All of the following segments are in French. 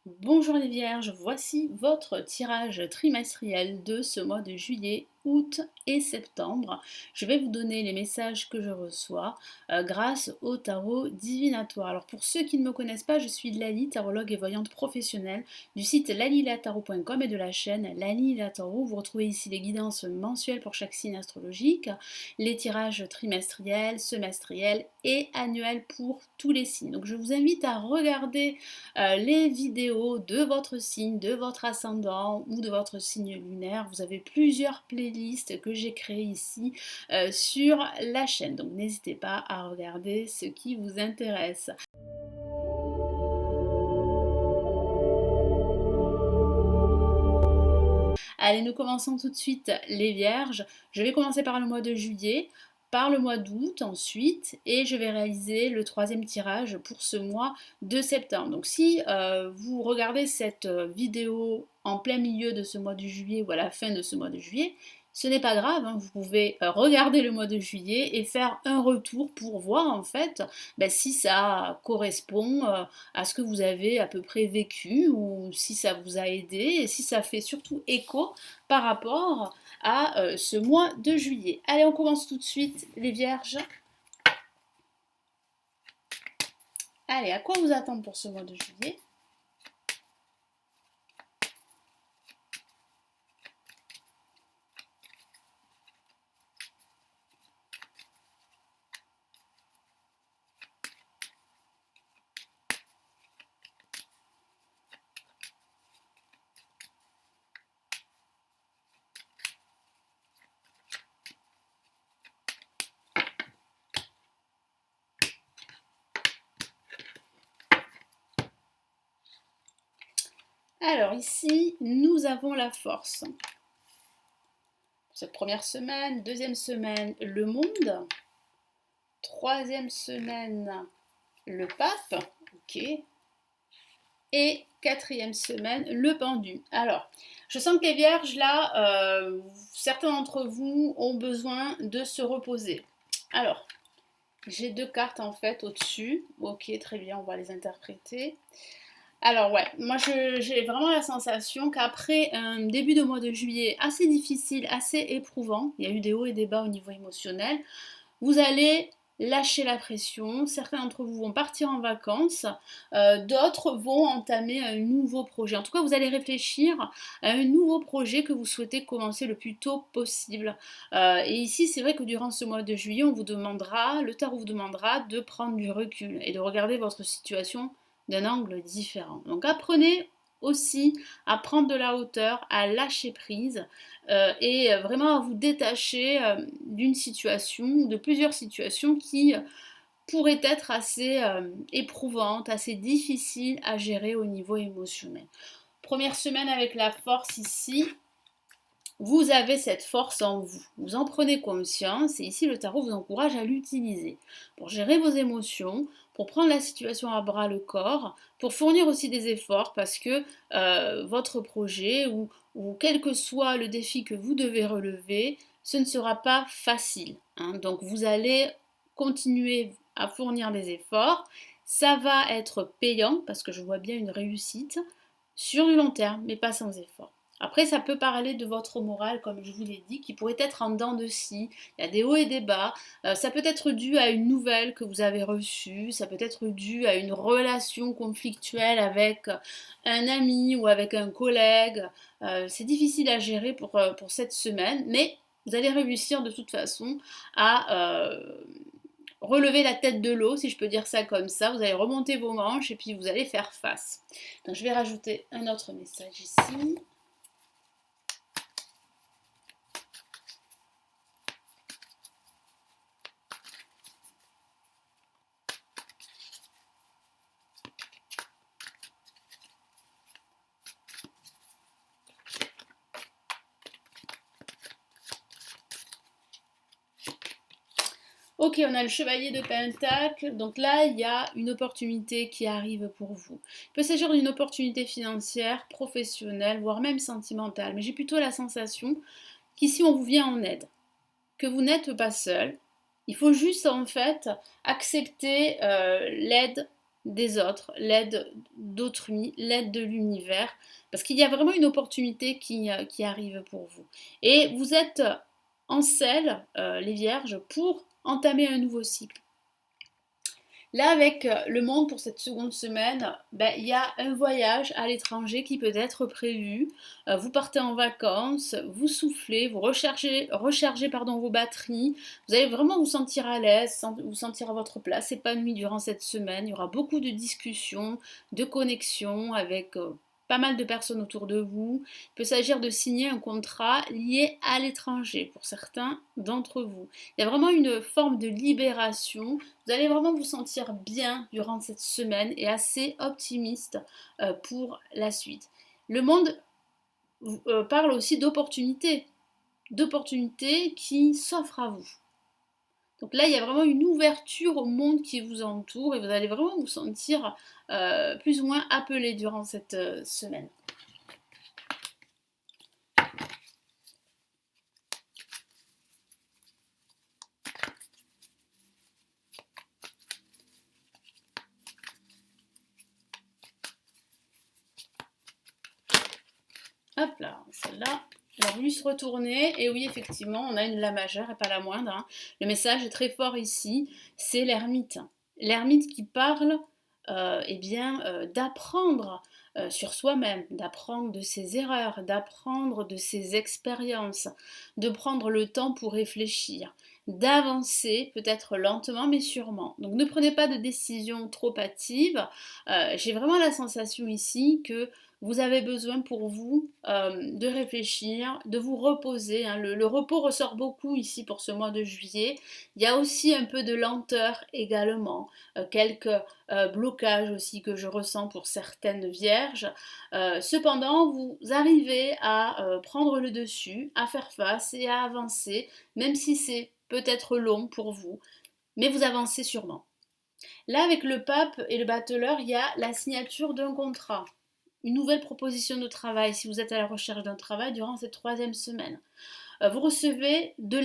Bonjour les Vierges, voici votre tirage trimestriel de ce mois de juillet, août et septembre. Je vais vous donner les messages que je reçois grâce au tarot divinatoire. Alors pour ceux qui ne me connaissent pas, je suis Lali, tarologue et voyante professionnelle du site lalilatarot.com et de la chaîne Lali la Tarot. Vous retrouvez ici les guidances mensuelles pour chaque signe astrologique, les tirages trimestriels, semestriels et annuels pour tous les signes. Donc je vous invite à regarder les vidéos de votre signe, de votre ascendant ou de votre signe lunaire. Vous avez plusieurs playlists que j'ai créées ici sur la chaîne. Donc n'hésitez pas à regarder ce qui vous intéresse. Allez, nous commençons tout de suite les Vierges. Je vais commencer par le mois de juillet, par le mois d'août ensuite, et je vais réaliser le troisième tirage pour ce mois de septembre. Donc si vous regardez cette vidéo en plein milieu de ce mois de juillet ou à la fin de ce mois de juillet, ce n'est pas grave, hein, vous pouvez regarder le mois de juillet et faire un retour pour voir en fait si ça correspond à ce que vous avez à peu près vécu ou si ça vous a aidé et si ça fait surtout écho par rapport à ce mois de juillet. Allez, on commence tout de suite les Vierges. Allez, à quoi vous attendre pour ce mois de juillet? Alors ici, nous avons la force. Cette première semaine, deuxième semaine, le monde. Troisième semaine, le pape. Ok. Et quatrième semaine, le pendu. Alors, je sens que les vierges, là, certains d'entre vous ont besoin de se reposer. Alors, j'ai deux cartes en fait au-dessus. Ok, très bien, on va les interpréter. Alors ouais, moi j'ai vraiment la sensation qu'après un début de mois de juillet assez difficile, assez éprouvant, il y a eu des hauts et des bas au niveau émotionnel, vous allez lâcher la pression, certains d'entre vous vont partir en vacances, d'autres vont entamer un nouveau projet. En tout cas, vous allez réfléchir à un nouveau projet que vous souhaitez commencer le plus tôt possible. Et ici, c'est vrai que durant ce mois de juillet, on vous demandera, le tarot vous demandera de prendre du recul et de regarder votre situation d'un angle différent. Donc apprenez aussi à prendre de la hauteur, à lâcher prise et vraiment à vous détacher d'une situation ou de plusieurs situations qui pourraient être assez éprouvantes, assez difficiles à gérer au niveau émotionnel. Première semaine avec la force ici, vous avez cette force en vous, vous en prenez conscience et ici le tarot vous encourage à l'utiliser pour gérer vos émotions, pour prendre la situation à bras le corps, pour fournir aussi des efforts parce que votre projet ou quel que soit le défi que vous devez relever, ce ne sera pas facile, hein. Donc vous allez continuer à fournir des efforts, ça va être payant parce que je vois bien une réussite sur du long terme mais pas sans effort. Après, ça peut parler de votre morale, comme je vous l'ai dit, qui pourrait être en dents de scie. Il y a des hauts et des bas. Ça peut être dû à une nouvelle que vous avez reçue. Ça peut être dû à une relation conflictuelle avec un ami ou avec un collègue. C'est difficile à gérer pour cette semaine, mais vous allez réussir de toute façon à relever la tête de l'eau, si je peux dire ça comme ça. Vous allez remonter vos manches et puis vous allez faire face. Donc, je vais rajouter un autre message ici. Ok, on a le chevalier de Pentacle. Donc là, il y a une opportunité qui arrive pour vous. Il peut s'agir d'une opportunité financière, professionnelle, voire même sentimentale. Mais j'ai plutôt la sensation qu'ici, on vous vient en aide, que vous n'êtes pas seul. Il faut juste en fait accepter l'aide des autres, l'aide d'autrui, l'aide de l'univers, parce qu'il y a vraiment une opportunité qui arrive pour vous. Et vous êtes en selle, les vierges, pour entamer un nouveau cycle. Là, avec le monde pour cette seconde semaine, ben, il y a un voyage à l'étranger qui peut être prévu. Vous partez en vacances, vous soufflez, vous rechargez pardon, vos batteries. Vous allez vraiment vous sentir à l'aise, vous sentir à votre place, épanoui durant cette semaine. Il y aura beaucoup de discussions, de connexions avec pas mal de personnes autour de vous. Il peut s'agir de signer un contrat lié à l'étranger pour certains d'entre vous. Il y a vraiment une forme de libération. Vous allez vraiment vous sentir bien durant cette semaine et assez optimiste pour la suite. Le monde parle aussi d'opportunités qui s'offrent à vous. Donc là, il y a vraiment une ouverture au monde qui vous entoure et vous allez vraiment vous sentir plus ou moins appelé durant cette semaine. Hop là, celle-là, elle a voulu se retourner. Et oui, effectivement, on a une La majeure et pas la moindre. Hein. Le message est très fort ici, c'est l'ermite. L'ermite qui parle d'apprendre sur soi-même, d'apprendre de ses erreurs, d'apprendre de ses expériences, de prendre le temps pour réfléchir, d'avancer peut-être lentement mais sûrement. Donc ne prenez pas de décision trop hâtive. J'ai vraiment la sensation ici que vous avez besoin pour vous de réfléchir, de vous reposer. Hein. Le repos ressort beaucoup ici pour ce mois de juillet. Il y a aussi un peu de lenteur également, quelques blocages aussi que je ressens pour certaines vierges. Cependant, vous arrivez à prendre le dessus, à faire face et à avancer, même si c'est peut-être long pour vous, mais vous avancez sûrement. Là, avec le pape et le battleur, il y a la signature d'un contrat, une nouvelle proposition de travail si vous êtes à la recherche d'un travail durant cette troisième semaine. Vous recevez de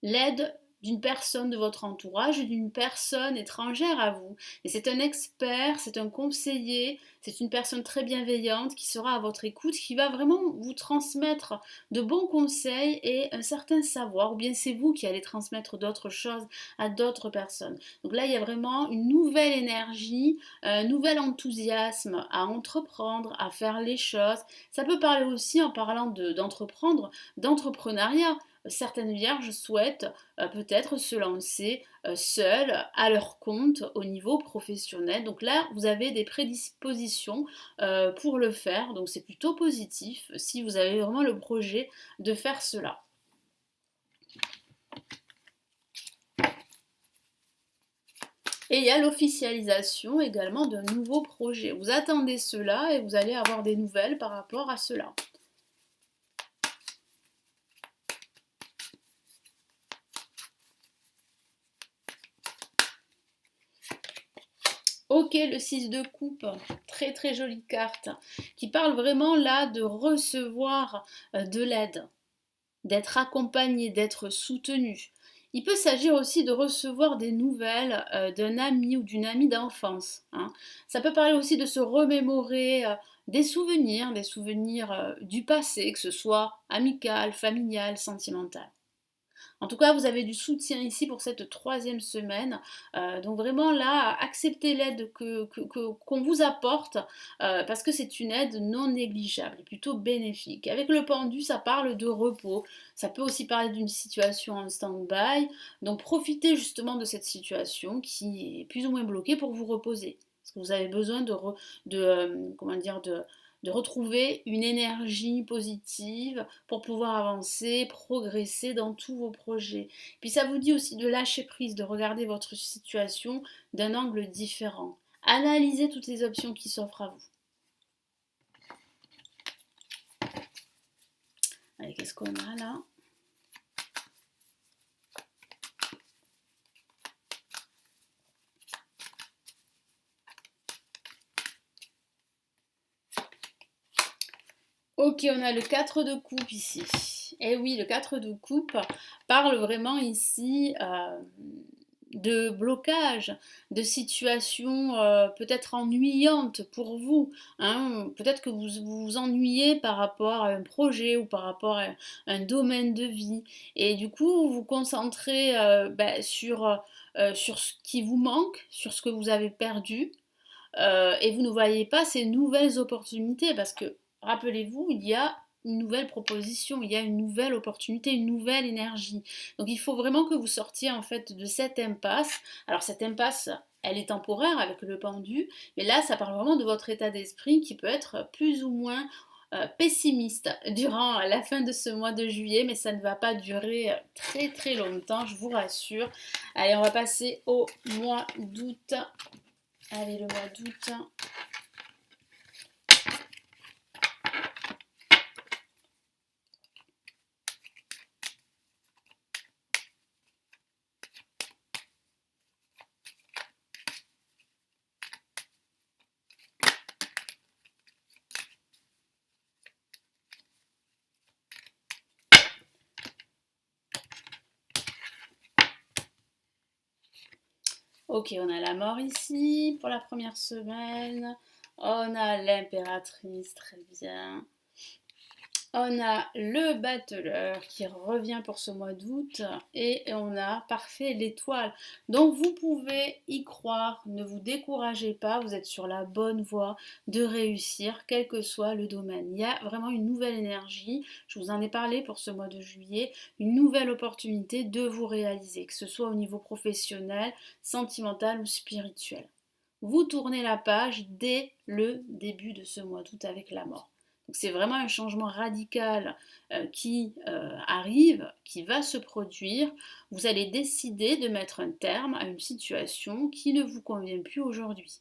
l'aide d'une personne de votre entourage, d'une personne étrangère à vous. Et c'est un expert, c'est un conseiller, c'est une personne très bienveillante qui sera à votre écoute, qui va vraiment vous transmettre de bons conseils et un certain savoir, ou bien c'est vous qui allez transmettre d'autres choses à d'autres personnes. Donc là, il y a vraiment une nouvelle énergie, un nouvel enthousiasme à entreprendre, à faire les choses. Ça peut parler aussi, en parlant d'entreprendre, d'entrepreneuriat. Certaines vierges souhaitent peut-être se lancer seules à leur compte au niveau professionnel. Donc là, vous avez des prédispositions pour le faire. Donc c'est plutôt positif si vous avez vraiment le projet de faire cela. Et il y a l'officialisation également d'un nouveau projet. Vous attendez cela et vous allez avoir des nouvelles par rapport à cela. Ok, le 6 de coupe, très très jolie carte, qui parle vraiment là de recevoir de l'aide, d'être accompagné, d'être soutenu. Il peut s'agir aussi de recevoir des nouvelles d'un ami ou d'une amie d'enfance. Hein. Ça peut parler aussi de se remémorer des souvenirs du passé, que ce soit amical, familial, sentimental. En tout cas, vous avez du soutien ici pour cette troisième semaine. Donc vraiment là, acceptez l'aide qu'on vous apporte parce que c'est une aide non négligeable et plutôt bénéfique. Avec le pendu, ça parle de repos. Ça peut aussi parler d'une situation en stand-by. Donc profitez justement de cette situation qui est plus ou moins bloquée pour vous reposer. Parce que vous avez besoin de retrouver une énergie positive pour pouvoir avancer, progresser dans tous vos projets. Puis ça vous dit aussi de lâcher prise, de regarder votre situation d'un angle différent. Analysez toutes les options qui s'offrent à vous. Allez, qu'est-ce qu'on a là ? Ok, on a le 4 de coupe ici. Et oui, le 4 de coupe parle vraiment ici de blocages, de situations peut-être ennuyantes pour vous, hein. Peut-être que vous vous ennuyez par rapport à un projet ou par rapport à un domaine de vie. Et du coup, vous vous concentrez sur ce qui vous manque, sur ce que vous avez perdu, et vous ne voyez pas ces nouvelles opportunités parce que, rappelez-vous, il y a une nouvelle proposition, il y a une nouvelle opportunité, une nouvelle énergie. Donc il faut vraiment que vous sortiez en fait de cette impasse. Alors cette impasse, elle est temporaire avec le pendu, mais là ça parle vraiment de votre état d'esprit qui peut être plus ou moins pessimiste durant la fin de ce mois de juillet, mais ça ne va pas durer très très longtemps, je vous rassure. Allez, on va passer au mois d'août. Allez, le mois d'août. Ok, on a la mort ici pour la première semaine. On a l'impératrice, très bien. On a le battleur qui revient pour ce mois d'août et on a parfait l'étoile. Donc vous pouvez y croire, ne vous découragez pas, vous êtes sur la bonne voie de réussir, quel que soit le domaine. Il y a vraiment une nouvelle énergie, je vous en ai parlé pour ce mois de juillet, une nouvelle opportunité de vous réaliser, que ce soit au niveau professionnel, sentimental ou spirituel. Vous tournez la page dès le début de ce mois d'août avec la mort. Donc c'est vraiment un changement radical qui arrive, qui va se produire. Vous allez décider de mettre un terme à une situation qui ne vous convient plus aujourd'hui.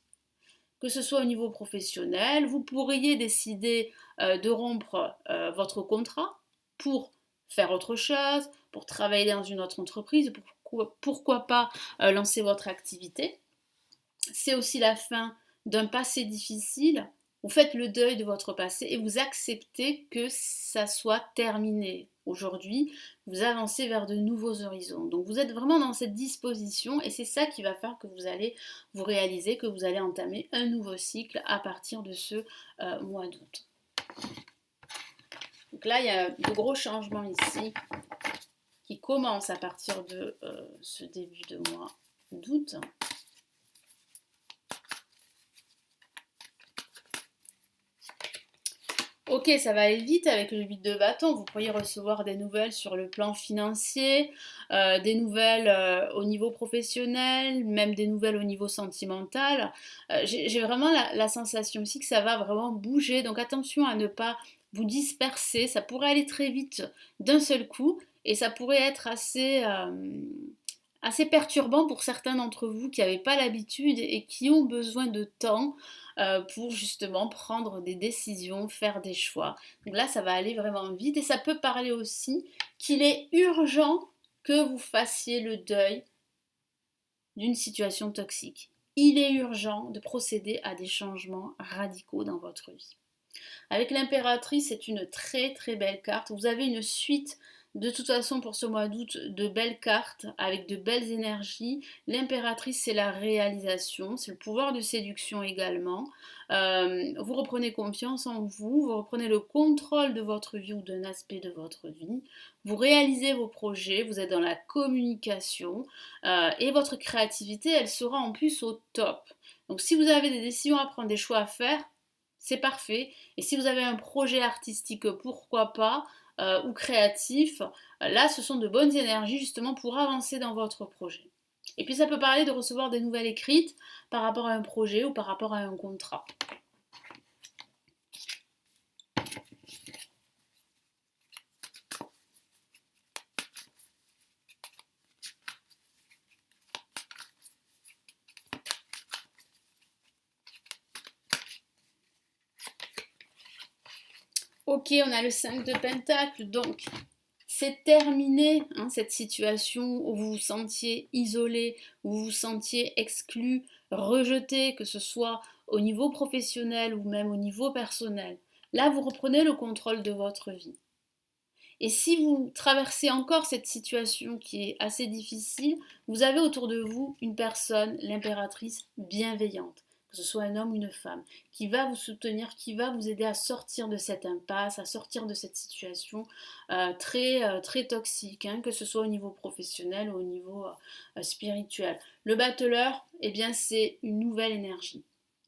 Que ce soit au niveau professionnel, vous pourriez décider de rompre votre contrat pour faire autre chose, pour travailler dans une autre entreprise, pourquoi pas lancer votre activité. C'est aussi la fin d'un passé difficile. Vous faites le deuil de votre passé et vous acceptez que ça soit terminé. Aujourd'hui, vous avancez vers de nouveaux horizons. Donc vous êtes vraiment dans cette disposition et c'est ça qui va faire que vous allez vous réaliser, que vous allez entamer un nouveau cycle à partir de ce mois d'août. Donc là, il y a de gros changements ici qui commencent à partir de ce début de mois d'août. Ok, ça va aller vite avec le 8 de bâton. Vous pourriez recevoir des nouvelles sur le plan financier, des nouvelles au niveau professionnel, même des nouvelles au niveau sentimental. J'ai vraiment la sensation aussi que ça va vraiment bouger. Donc attention à ne pas vous disperser. Ça pourrait aller très vite d'un seul coup et ça pourrait être assez perturbant pour certains d'entre vous qui n'avaient pas l'habitude et qui ont besoin de temps pour justement prendre des décisions, faire des choix. Donc là, ça va aller vraiment vite et ça peut parler aussi qu'il est urgent que vous fassiez le deuil d'une situation toxique. Il est urgent de procéder à des changements radicaux dans votre vie. Avec l'impératrice, c'est une très très belle carte. Vous avez une suite de toute façon pour ce mois d'août de belles cartes avec de belles énergies. L'impératrice, c'est la réalisation, c'est le pouvoir de séduction également. Vous reprenez confiance en vous, vous reprenez le contrôle de votre vie ou d'un aspect de votre vie. Vous réalisez vos projets, vous êtes dans la communication et votre créativité, elle sera en plus au top. Donc si vous avez des décisions à prendre, des choix à faire, c'est parfait. Et si vous avez un projet artistique, pourquoi pas, ou créatif, là, ce sont de bonnes énergies justement pour avancer dans votre projet. Et puis ça peut parler de recevoir des nouvelles écrites par rapport à un projet ou par rapport à un contrat. Ok, on a le 5 de Pentacle, donc c'est terminé hein, cette situation où vous vous sentiez isolé, où vous vous sentiez exclu, rejeté, que ce soit au niveau professionnel ou même au niveau personnel. Là, vous reprenez le contrôle de votre vie. Et si vous traversez encore cette situation qui est assez difficile, vous avez autour de vous une personne, l'impératrice, bienveillante, que ce soit un homme ou une femme, qui va vous soutenir, qui va vous aider à sortir de cette impasse, à sortir de cette situation très toxique, hein, que ce soit au niveau professionnel ou au niveau spirituel. Le battleur, eh bien, c'est une nouvelle énergie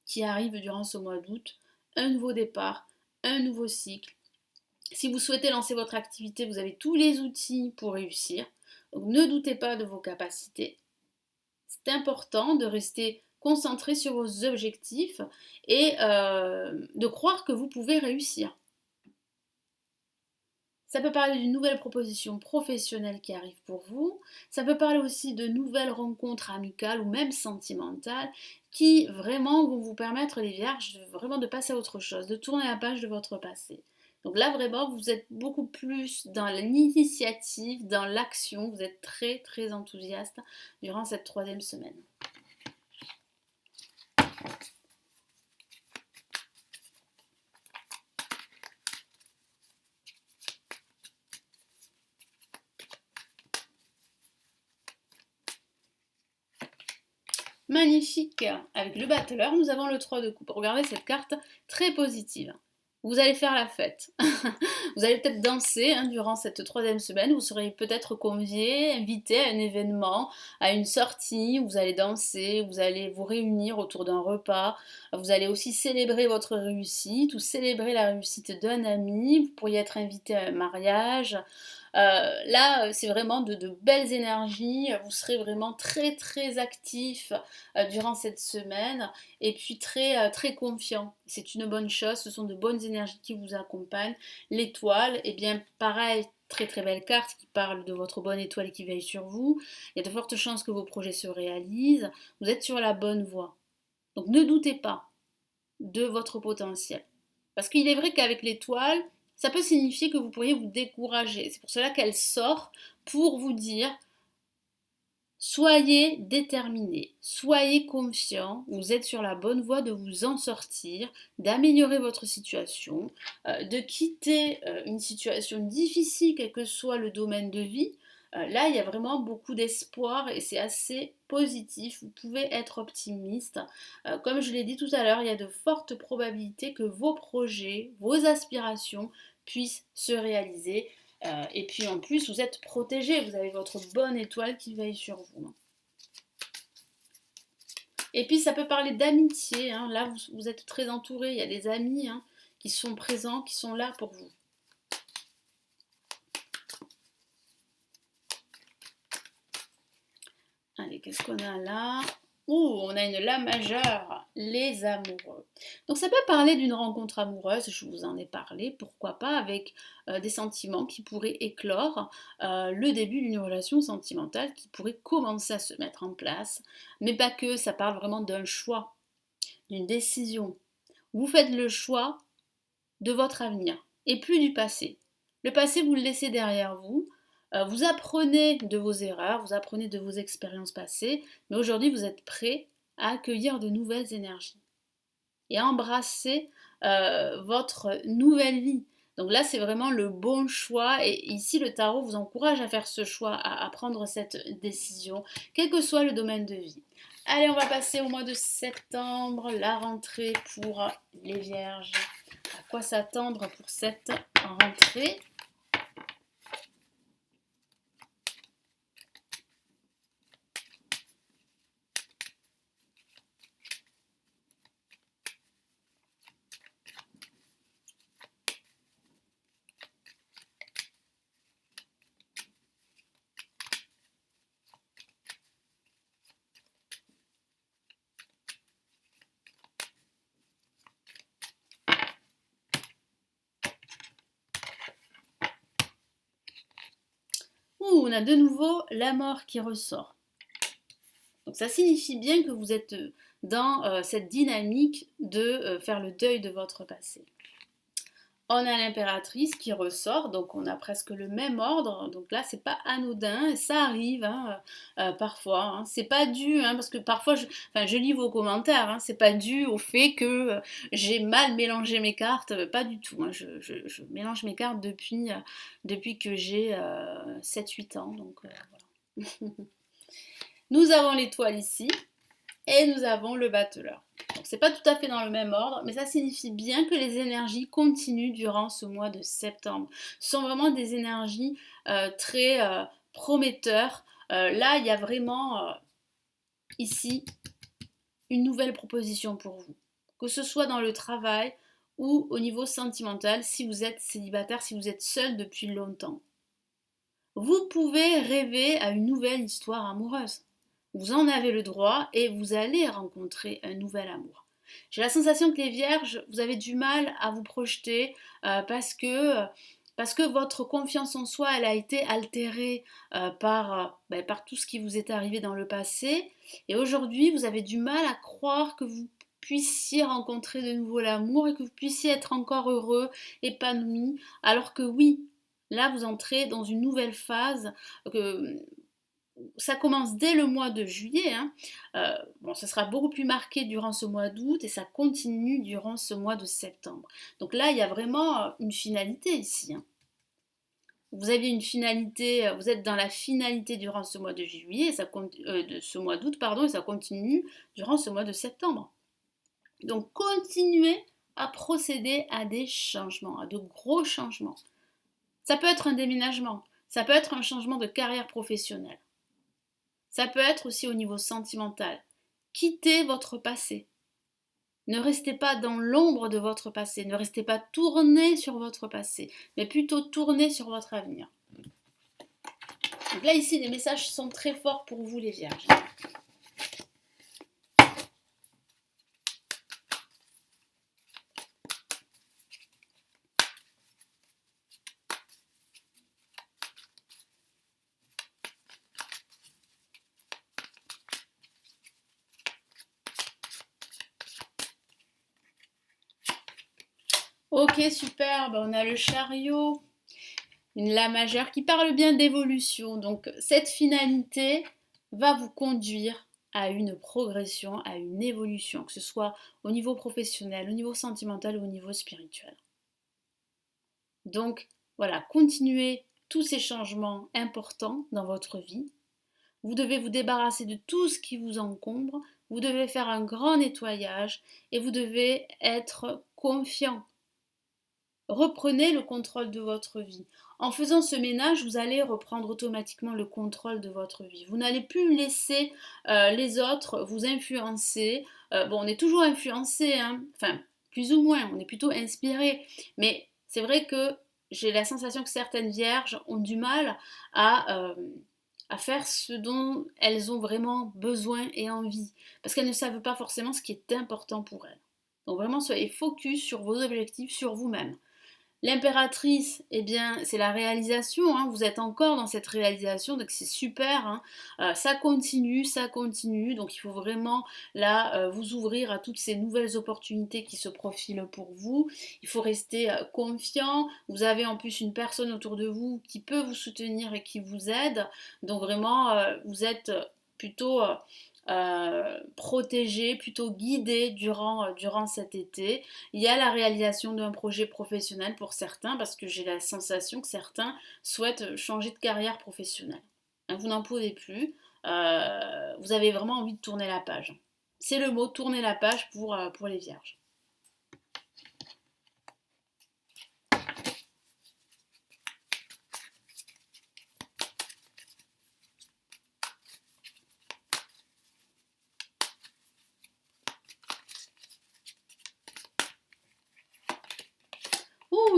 qui arrive durant ce mois d'août, un nouveau départ, un nouveau cycle. Si vous souhaitez lancer votre activité, vous avez tous les outils pour réussir. Donc ne doutez pas de vos capacités. C'est important de rester concentré sur vos objectifs et de croire que vous pouvez réussir. Ça peut parler d'une nouvelle proposition professionnelle qui arrive pour vous. Ça peut parler aussi de nouvelles rencontres amicales ou même sentimentales qui vraiment vont vous permettre, les vierges, vraiment de passer à autre chose, de tourner la page de votre passé. Donc là, vraiment, vous êtes beaucoup plus dans l'initiative, dans l'action. Vous êtes très enthousiaste durant cette 3e semaine. Magnifique. Avec le battleur, nous avons le 3 de coupe. Regardez cette carte très positive. Vous allez faire la fête. Vous allez peut-être danser durant cette 3e semaine. Vous serez peut-être convié, invité à un événement, à une sortie. Vous allez danser, vous allez vous réunir autour d'un repas. Vous allez aussi célébrer votre réussite ou célébrer la réussite d'un ami. Vous pourriez être invité à un mariage. Là, c'est vraiment de belles énergies. Vous serez vraiment très actif durant cette semaine et puis très confiant. C'est une bonne chose, ce sont de bonnes énergies qui vous accompagnent. L'étoile, eh bien pareil, très belle carte qui parle de votre bonne étoile qui veille sur vous. Il y a de fortes chances que vos projets se réalisent. Vous êtes sur la bonne voie. Donc ne doutez pas de votre potentiel. Parce qu'il est vrai qu'avec l'étoile, ça peut signifier que vous pourriez vous décourager. C'est pour cela qu'elle sort pour vous dire soyez déterminé, soyez confiant, vous êtes sur la bonne voie de vous en sortir, d'améliorer votre situation, de quitter une situation difficile, quel que soit le domaine de vie. Là, il y a vraiment beaucoup d'espoir et c'est assez positif. Vous pouvez être optimiste. Comme je l'ai dit tout à l'heure, il y a de fortes probabilités que vos projets, vos aspirations puissent se réaliser. Et puis en plus, vous êtes protégé, vous avez votre bonne étoile qui veille sur vous. Et puis ça peut parler d'amitié, là vous êtes très entouré, il y a des amis qui sont présents, qui sont là pour vous. Allez, qu'est-ce qu'on a là ? On a une lame majeure, les amoureux. Donc ça peut parler d'une rencontre amoureuse, je vous en ai parlé, pourquoi pas, avec des sentiments qui pourraient éclore, le début d'une relation sentimentale qui pourrait commencer à se mettre en place, mais pas que, ça parle vraiment d'un choix, d'une décision. Vous faites le choix de votre avenir et plus du passé. Le passé, vous le laissez derrière vous. Vous apprenez de vos erreurs, vous apprenez de vos expériences passées, mais aujourd'hui vous êtes prêt à accueillir de nouvelles énergies et à embrasser votre nouvelle vie. Donc là, c'est vraiment le bon choix et ici, le tarot vous encourage à faire ce choix, à prendre cette décision, quel que soit le domaine de vie. Allez, on va passer au mois de septembre, la rentrée pour les vierges. À quoi s'attendre pour cette rentrée ? On a de nouveau la mort qui ressort. Donc ça signifie bien que vous êtes dans cette dynamique de faire le deuil de votre passé. On a l'impératrice qui ressort, donc on a presque le même ordre. Donc là, c'est pas anodin, ça arrive parfois. C'est pas dû, parce que parfois, je lis vos commentaires, c'est pas dû au fait que j'ai mal mélangé mes cartes, pas du tout. Je mélange mes cartes depuis que j'ai 7-8 ans, donc voilà. Nous avons l'étoile ici. Et nous avons le battleur. Donc c'est pas tout à fait dans le même ordre, mais ça signifie bien que les énergies continuent durant ce mois de septembre. Ce sont vraiment des énergies très prometteurs. Là, il y a vraiment ici une nouvelle proposition pour vous. Que ce soit dans le travail ou au niveau sentimental, si vous êtes célibataire, si vous êtes seul depuis longtemps. Vous pouvez rêver à une nouvelle histoire amoureuse. Vous en avez le droit et vous allez rencontrer un nouvel amour. J'ai la sensation que les vierges, vous avez du mal à vous projeter parce que votre confiance en soi, elle a été altérée par tout ce qui vous est arrivé dans le passé. Et aujourd'hui, vous avez du mal à croire que vous puissiez rencontrer de nouveau l'amour et que vous puissiez être encore heureux, épanoui, alors que oui, là, vous entrez dans une nouvelle phase. Ça commence dès le mois de juillet. Ça sera beaucoup plus marqué durant ce mois d'août et ça continue durant ce mois de septembre. Donc là, il y a vraiment une finalité ici. Vous avez une finalité, vous êtes dans la finalité durant ce mois de juillet, de ce mois d'août, pardon, et ça continue durant ce mois de septembre. Donc continuez à procéder à des changements, à de gros changements. Ça peut être un déménagement, ça peut être un changement de carrière professionnelle. Ça peut être aussi au niveau sentimental. Quittez votre passé. Ne restez pas dans l'ombre de votre passé, ne restez pas tourné sur votre passé, mais plutôt tourné sur votre avenir. Donc là, ici, les messages sont très forts pour vous, les vierges. Ok, super, on a le chariot, une La majeure qui parle bien d'évolution. Donc cette finalité va vous conduire à une progression, à une évolution, que ce soit au niveau professionnel, au niveau sentimental ou au niveau spirituel. Donc voilà, continuez tous ces changements importants dans votre vie. Vous devez vous débarrasser de tout ce qui vous encombre, vous devez faire un grand nettoyage et vous devez être confiant. Reprenez le contrôle de votre vie. En faisant ce ménage, vous allez reprendre automatiquement le contrôle de votre vie. Vous n'allez plus laisser les autres vous influencer. On est toujours influencé, enfin, plus ou moins, on est plutôt inspiré. Mais c'est vrai que j'ai la sensation que certaines vierges ont du mal à faire ce dont elles ont vraiment besoin et envie. Parce qu'elles ne savent pas forcément ce qui est important pour elles. Donc vraiment, soyez focus sur vos objectifs, sur vous-même. L'impératrice, eh bien, c'est la réalisation, vous êtes encore dans cette réalisation, donc c'est super, ça continue, donc il faut vraiment là vous ouvrir à toutes ces nouvelles opportunités qui se profilent pour vous, il faut rester confiant, vous avez en plus une personne autour de vous qui peut vous soutenir et qui vous aide, donc vraiment vous êtes plutôt protégé, plutôt guidé durant cet été. Il y a la réalisation d'un projet professionnel pour certains, parce que j'ai la sensation que certains souhaitent changer de carrière professionnelle. Vous n'en pouvez plus, vous avez vraiment envie de tourner la page. C'est le mot tourner la page pour les vierges.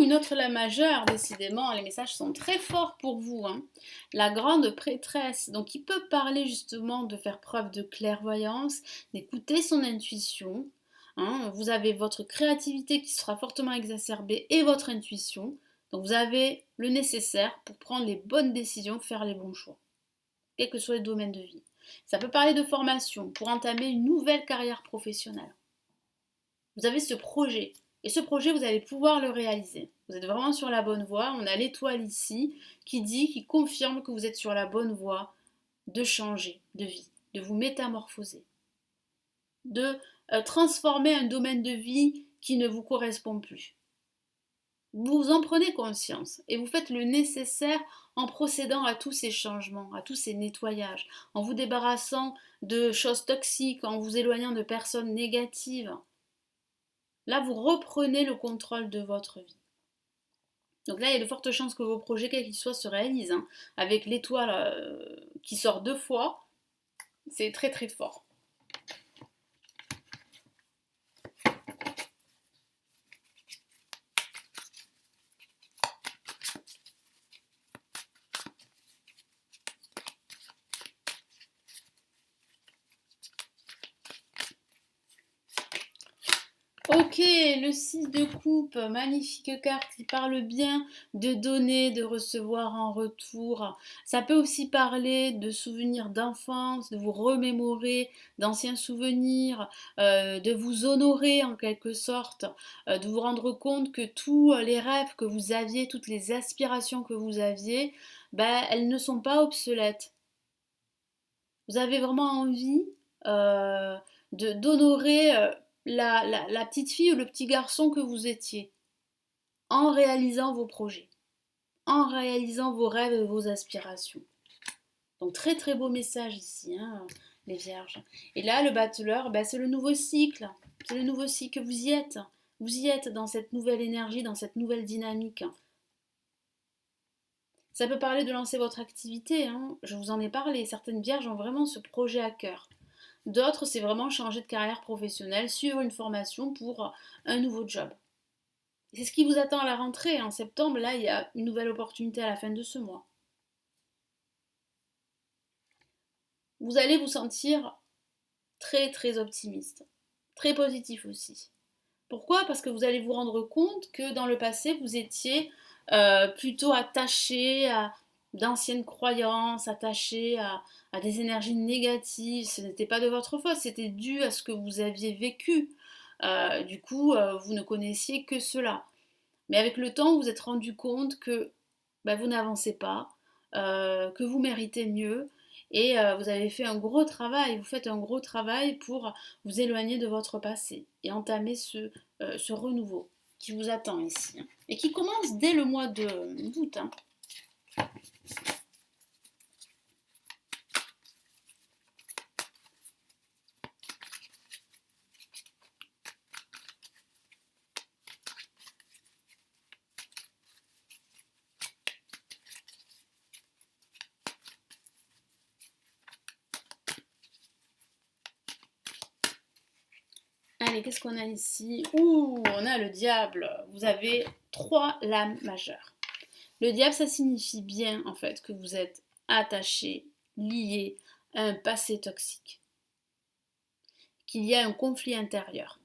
Une autre La majeure, décidément, les messages sont très forts pour vous. La grande prêtresse, donc qui peut parler justement de faire preuve de clairvoyance, d'écouter son intuition. Vous avez votre créativité qui sera fortement exacerbée et votre intuition. Donc vous avez le nécessaire pour prendre les bonnes décisions, faire les bons choix, quel que soit le domaine de vie. Ça peut parler de formation pour entamer une nouvelle carrière professionnelle. Vous avez ce projet Et ce projet, vous allez pouvoir le réaliser. Vous êtes vraiment sur la bonne voie. On a l'étoile ici qui confirme que vous êtes sur la bonne voie de changer de vie, de vous métamorphoser, de transformer un domaine de vie qui ne vous correspond plus. Vous en prenez conscience et vous faites le nécessaire en procédant à tous ces changements, à tous ces nettoyages, en vous débarrassant de choses toxiques, en vous éloignant de personnes négatives. Là, vous reprenez le contrôle de votre vie. Donc là, il y a de fortes chances que vos projets, quels qu'ils soient, se réalisent. Hein. Avec l'étoile qui sort 2 fois, c'est très très fort. Ok, le 6 de coupe, magnifique carte qui parle bien de donner, de recevoir en retour. Ça peut aussi parler de souvenirs d'enfance, de vous remémorer d'anciens souvenirs, de vous honorer en quelque sorte, de vous rendre compte que tous les rêves que vous aviez, toutes les aspirations que vous aviez, ben, elles ne sont pas obsolètes. Vous avez vraiment envie euh, d'honorer la petite fille ou le petit garçon que vous étiez en réalisant vos projets, en réalisant vos rêves et vos aspirations. Donc très très beau message ici, hein, les vierges. Et là, le battleur, ben, c'est le nouveau cycle. C'est le nouveau cycle, vous y êtes. Vous y êtes dans cette nouvelle énergie, dans cette nouvelle dynamique. Ça peut parler de lancer votre activité, hein. Je vous en ai parlé. Certaines vierges ont vraiment ce projet à cœur. D'autres, c'est vraiment changer de carrière professionnelle, suivre une formation pour un nouveau job. C'est ce qui vous attend à la rentrée. En septembre, là, il y a une nouvelle opportunité à la fin de ce mois. Vous allez vous sentir très très optimiste, très positif aussi. Pourquoi? Parce que vous allez vous rendre compte que dans le passé, vous étiez plutôt attaché à d'anciennes croyances, attaché à des énergies négatives. Ce n'était pas de votre faute, c'était dû à ce que vous aviez vécu. Du coup, vous ne connaissiez que cela. Mais avec le temps, vous vous êtes rendu compte que bah, vous n'avancez pas, que vous méritez mieux. Et vous avez fait un gros travail, vous faites un gros travail pour vous éloigner de votre passé et entamer ce renouveau qui vous attend ici. Hein, et qui commence dès le mois d'août. Hein. Allez, qu'est-ce qu'on a ici? Ouh, on a le diable. Vous avez 3 lames majeures. Le diable, ça signifie bien en fait que vous êtes attaché, lié à un passé toxique, qu'il y a un conflit intérieur,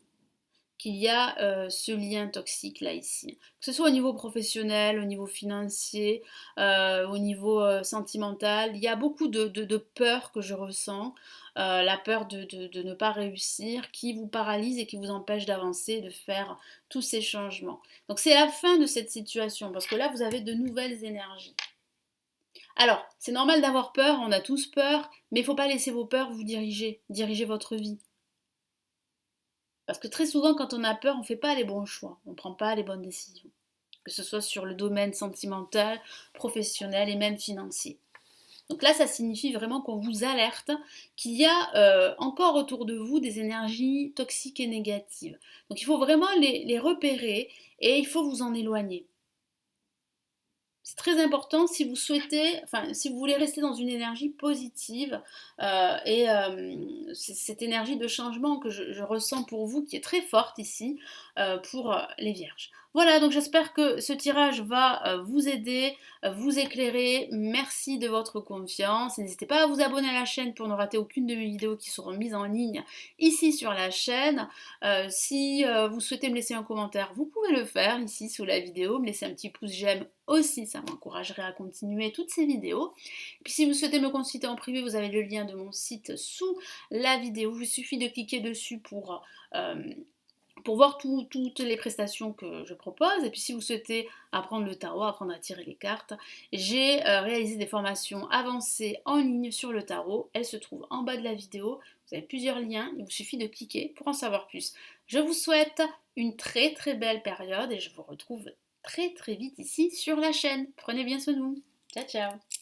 qu'il y a ce lien toxique là ici. Que ce soit au niveau professionnel, au niveau financier, au niveau sentimental, il y a beaucoup de peur que je ressens, la peur de ne pas réussir, qui vous paralyse et qui vous empêche d'avancer, de faire tous ces changements. Donc c'est la fin de cette situation, parce que là vous avez de nouvelles énergies. Alors, c'est normal d'avoir peur, on a tous peur, mais il ne faut pas laisser vos peurs vous diriger votre vie. Parce que très souvent, quand on a peur, on ne fait pas les bons choix, on ne prend pas les bonnes décisions. Que ce soit sur le domaine sentimental, professionnel et même financier. Donc là, ça signifie vraiment qu'on vous alerte qu'il y a encore autour de vous des énergies toxiques et négatives. Donc il faut vraiment les repérer et il faut vous en éloigner. C'est très important si vous souhaitez, enfin, si vous voulez rester dans une énergie positive c'est cette énergie de changement que je ressens pour vous qui est très forte ici pour les vierges. Voilà, donc j'espère que ce tirage va vous aider, vous éclairer. Merci de votre confiance. N'hésitez pas à vous abonner à la chaîne pour ne rater aucune de mes vidéos qui seront mises en ligne ici sur la chaîne. Si vous souhaitez me laisser un commentaire, vous pouvez le faire ici sous la vidéo, me laisser un petit pouce j'aime aussi, ça m'encouragerait à continuer toutes ces vidéos. Et puis si vous souhaitez me consulter en privé, vous avez le lien de mon site sous la vidéo. Il suffit de cliquer dessus pour voir toutes les prestations que je propose. Et puis si vous souhaitez apprendre le tarot, apprendre à tirer les cartes, j'ai réalisé des formations avancées en ligne sur le tarot. Elles se trouvent en bas de la vidéo. Vous avez plusieurs liens, il vous suffit de cliquer pour en savoir plus. Je vous souhaite une très très belle période et je vous retrouve très très vite ici sur la chaîne. Prenez bien soin de vous. Ciao ciao.